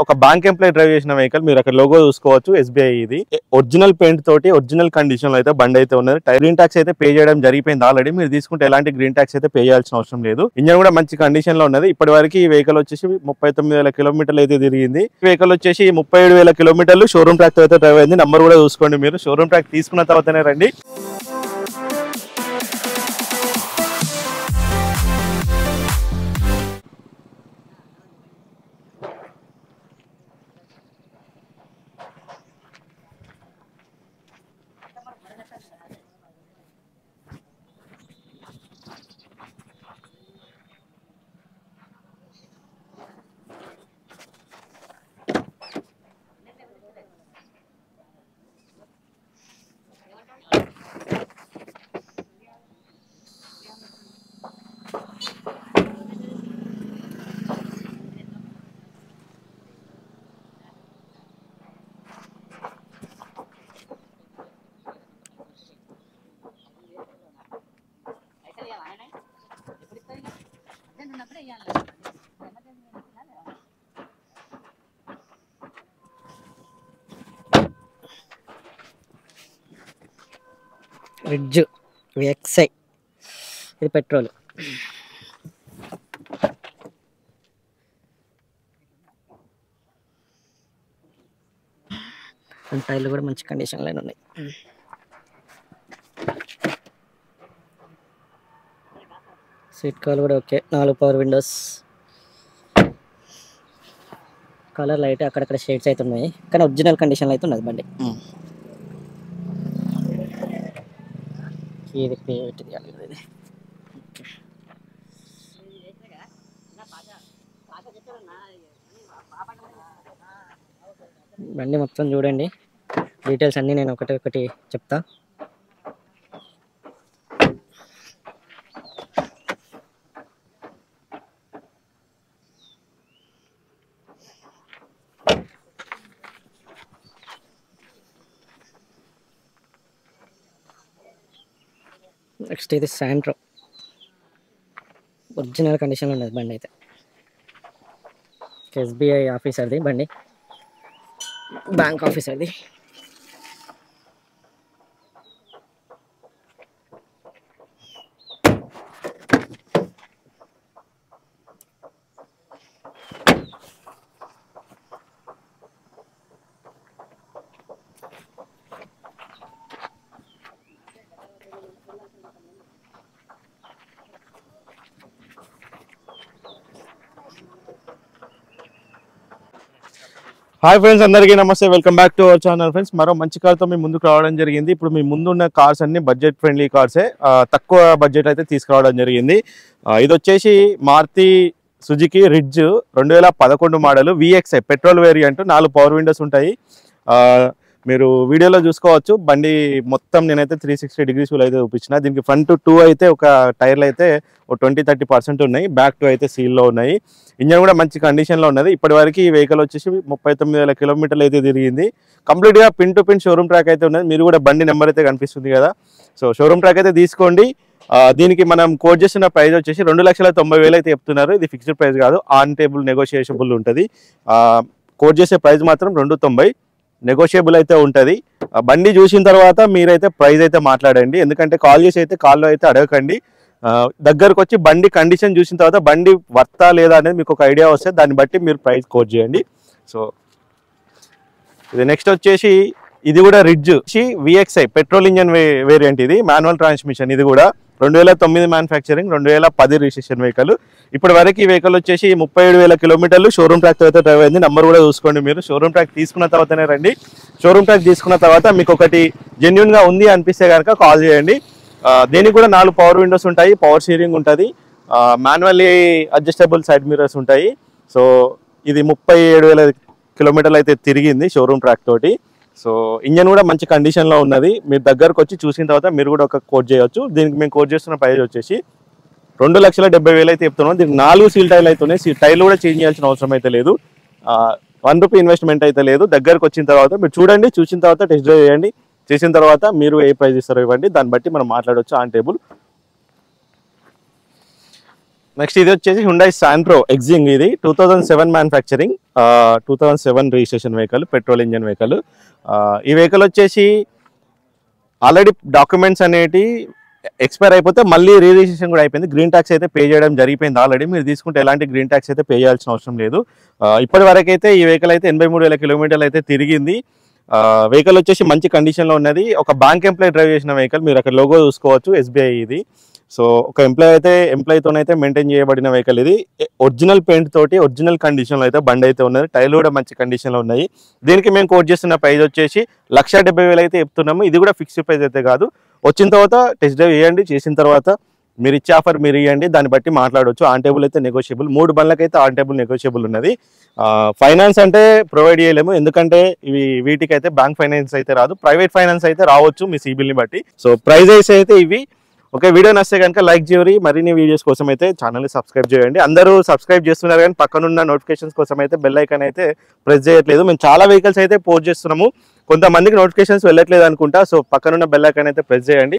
ఒక bank employee drive చేసిన vehicle మీరు అక్కడ లోగో చూసుకోవచ్చు SBI ఇది ఒరిజినల్ పెయింట్ తోటి ఒరిజినల్ కండిషన్ లో అయితే బండి అయితే ఉన్నది గ్రీన్ ట్యాక్స్ అయితే పే చేయడం జరిగిపోయింది ఆల్రెడీ మీరు తీసుకుంటే ఎలాంటి గ్రీన్ ట్యాక్స్ అయితే పే చేయాల్సిన అవసరం లేదు ఇంజన్ కూడా మంచి కండిషన్ లో ఉన్నది ఇప్పటి వరకు ఈ వెహికల్ వచ్చేసి 39,000 కిలోమీటర్లు అయితే తిరిగింది ఈ వెహికల్ వచ్చేసి 37,000 కిలోమీటర్లు షోరూమ్ ట్రాక్ అయితే డ్రైవ్ అయింది నంబర్ కూడా చూసుకోండి మీరు షోరూమ్ ట్రాక్ తీసుకున్న తర్వాతనే రండి రిడ్జ్ VXI ఇది పెట్రోల్ టైర్లు కూడా మంచి కండిషన్లో ఉన్నాయి సీట్ కవర్ కూడా okay 4 power Windows colour light అక్కడక్కడ షేడ్స్ అయితే ఉన్నాయి కానీ ఒరిజినల్ కండిషన్లో అయితే ఉన్నది బండి ఇది బండి మొత్తం చూడండి డీటెయిల్స్ అన్నీ నేను ఒకటి చెప్తా నెక్స్ట్ ఇది శాంట్రో ఒరిజినల్ కండిషన్లో ఉన్నది బండి అయితే SBI ఆఫీసర్ది బండి బ్యాంక్ ఆఫీసర్ది హాయ్ ఫ్రెండ్స్ అందరికీ నమస్తే welcome back to our channel friends మరో మంచి కార్తో మీ ముందుకు రావడం జరిగింది ఇప్పుడు మీ ముందున్న కార్స్ అన్ని బడ్జెట్ ఫ్రెండ్లీ కార్సే తక్కువ బడ్జెట్ అయితే తీసుకురావడం జరిగింది ఇది వచ్చేసి Maruti Suzuki Ritz 2011 model VXI petrol variant 4 power windows ఉంటాయి మీరు వీడియోలో చూసుకోవచ్చు బండి మొత్తం నేనైతే 360 డిగ్రీస్ అయితే చూపించిన దీనికి ఫ్రంట్ 2 అయితే ఒక టైర్లు అయితే 20-30% ఉన్నాయి బ్యాక్ 2 అయితే సీల్లో ఉన్నాయి ఇంజన్ కూడా మంచి కండిషన్లో ఉన్నది ఇప్పటి వరకు ఈ వెహికల్ వచ్చేసి 39,000 కిలోమీటర్లు అయితే తిరిగింది కంప్లీట్గా pin to pin showroom track అయితే ఉన్నది మీరు కూడా బండి నెంబర్ అయితే కనిపిస్తుంది కదా సో షోరూమ్ ట్రాక్ అయితే తీసుకోండి దీనికి మనం కోట్ చేస్తున్న ప్రైస్ వచ్చేసి 2,90,000 అయితే చెప్తున్నారు ఇది ఫిక్స్డ్ ప్రైస్ కాదు ఆన్ టేబుల్ నెగోషియేషబుల్ ఉంటుంది కోట్ చేసే ప్రైస్ మాత్రం 290 నెగోషియబుల్ అయితే ఉంటుంది బండి చూసిన తర్వాత మీరైతే ప్రైస్ అయితే మాట్లాడండి ఎందుకంటే కాల్ చేసి అయితే కాల్లో అయితే అడగకండి దగ్గరకు వచ్చి బండి కండిషన్ చూసిన తర్వాత బండి వర్తా లేదా అనేది మీకు ఒక ఐడియా వస్తే దాన్ని బట్టి మీరు ప్రైస్ కోట్ చేయండి సో ఇది నెక్స్ట్ వచ్చేసి ఇది కూడా ridge VXI petrol engine variant ఇది మాన్యువల్ ట్రాన్స్మిషన్ ఇది కూడా 2009 మ్యానుఫ్యాక్చరింగ్ 2010 రిజిస్ట్రేషన్ వెహికల్ ఇప్పటి వరకు ఈ వెహికల్ వచ్చేసి 37,000 కిలోమీటర్లు షోరూమ్ ట్రాక్ అయితే డ్రైవ్ అయింది నంబర్ కూడా చూసుకోండి మీరు షోరూమ్ ట్రాక్ తీసుకున్న తర్వాతనే రండి షోరూమ్ ట్రాక్ తీసుకున్న తర్వాత మీకు ఒకటి జెన్యున్ గా ఉంది అనిపిస్తే కనుక కాల్ చేయండి దీనికి కూడా 4 పవర్ విండోస్ ఉంటాయి పవర్ స్టీరింగ్ ఉంటుంది మాన్యువల్లీ అడ్జస్టబుల్ సైడ్ మిర్రర్స్ ఉంటాయి సో ఇది 37,000 కిలోమీటర్లు అయితే తిరిగింది షోరూమ్ ట్రాక్ తోటి సో ఇంజన్ కూడా మంచి కండిషన్లో ఉన్నది మీరు దగ్గరకు వచ్చి చూసిన తర్వాత మీరు కూడా ఒక కోట్ చేయొచ్చు దీనికి మేము కోట్ చేస్తున్న ప్రైస్ వచ్చేసి 2,70,000 అయితే చెప్తున్నాం దీనికి 4 సీల్ టైర్లు అయితే ఉన్నాయి టైర్లు కూడా చేంజ్ చేయాల్సిన అవసరం అయితే లేదు ₹1 ఇన్వెస్ట్మెంట్ అయితే లేదు దగ్గరకు వచ్చిన తర్వాత మీరు చూడండి చూసిన తర్వాత టెస్ట్ డ్రైవ్ చేయండి చేసిన తర్వాత మీరు ఏ ప్రైస్ ఇస్తారో ఇవ్వండి దాన్ని బట్టి మనం మాట్లాడవచ్చు ఆన్ టేబుల్ నెక్స్ట్ ఇది వచ్చేసి హుండై శాంట్రో ఎగ్జింగ్. ఇది 2007 manufacturing, 2007 registration vehicle, petrol engine vehicle. ఈ వెహికల్ వచ్చేసి ఆల్రెడీ డాక్యుమెంట్స్ అనేటి ఎక్స్పైర్ అయిపోతే మళ్ళీ రిజిస్ట్రేషన్ కూడా అయిపోయింది. గ్రీన్ ట్యాక్స్ అయితే పే చేయడం జరిగిపోయింది ఆల్రెడీ. మీరు తీసుకుంటే ఎలాంటి గ్రీన్ ట్యాక్స్ అయితే పే చేయాల్సిన అవసరం లేదు. ఇప్పటి వరకు అయితే ఈ వెహికల్ అయితే 83,000 కిలోమీటర్లు అయితే తిరిగింది. వెహికల్ వచ్చేసి మంచి కండిషన్లో ఉన్నది. ఒక బ్యాంక్ ఎంప్లాయీ డ్రైవ్ చేసిన వెహికల్. మీరు అక్కడ లోగో చూసుకోవచ్చు, SBI ఇది. సో ఒక ఎంప్లాయీతోనైతే మెయింటైన్ చేయబడిన వెహికల్ ఇది. ఒరిజినల్ పెయింట్ తోటి ఒరిజినల్ కండిషన్లో అయితే బండి అయితే ఉన్నది. టైర్లు కూడా మంచి కండిషన్లో ఉన్నాయి. దీనికి మేము కోట్ చేస్తున్న ప్రైస్ వచ్చేసి 1,70,000 అయితే చెప్తున్నాము. ఇది కూడా ఫిక్స్డ్ ప్రైస్ అయితే కాదు. వచ్చిన తర్వాత టెస్ట్ డ్రైవ్ చేయండి, చేసిన తర్వాత మీరు ఇచ్చే ఆఫర్ మీరు ఇవ్వండి, దాన్ని బట్టి మాట్లాడవచ్చు. ఆన్ టేబుల్ అయితే నెగోషియబుల్, 3 బండ్లకైతే ఆన్ టేబుల్ నెగోషియబుల్ ఉన్నది. ఫైనాన్స్ అంటే ప్రొవైడ్ చేయలేము, ఎందుకంటే వీటికైతే బ్యాంక్ ఫైనాన్స్ అయితే రాదు. ప్రైవేట్ ఫైనాన్స్ అయితే రావచ్చు మీ సిబిల్ని బట్టి. సో ప్రైజెస్ అయితే ఇవి. ఓకే, వీడియో నచ్చితే కనుక లైక్ చేయండి. మరిన్ని వీడియోస్ కోసం అయితే ఛానల్ని సబ్స్క్రైబ్ చేయండి. అందరూ సబ్స్క్రైబ్ చేస్తున్నారు కానీ పక్కనున్న నోటిఫికేషన్స్ కోసం అయితే బెల్ ఐకాన్ అయితే ప్రెస్ చేయట్లేదు. మేము చాలా వెహికల్స్ అయితే పోస్ట్ చేస్తున్నాము, కొంతమందికి నోటిఫికేషన్స్ వెళ్ళట్లేదు అనుకుంటా. సో పక్కనున్న బెల్ ఐకాన్ అయితే ప్రెస్ చేయండి.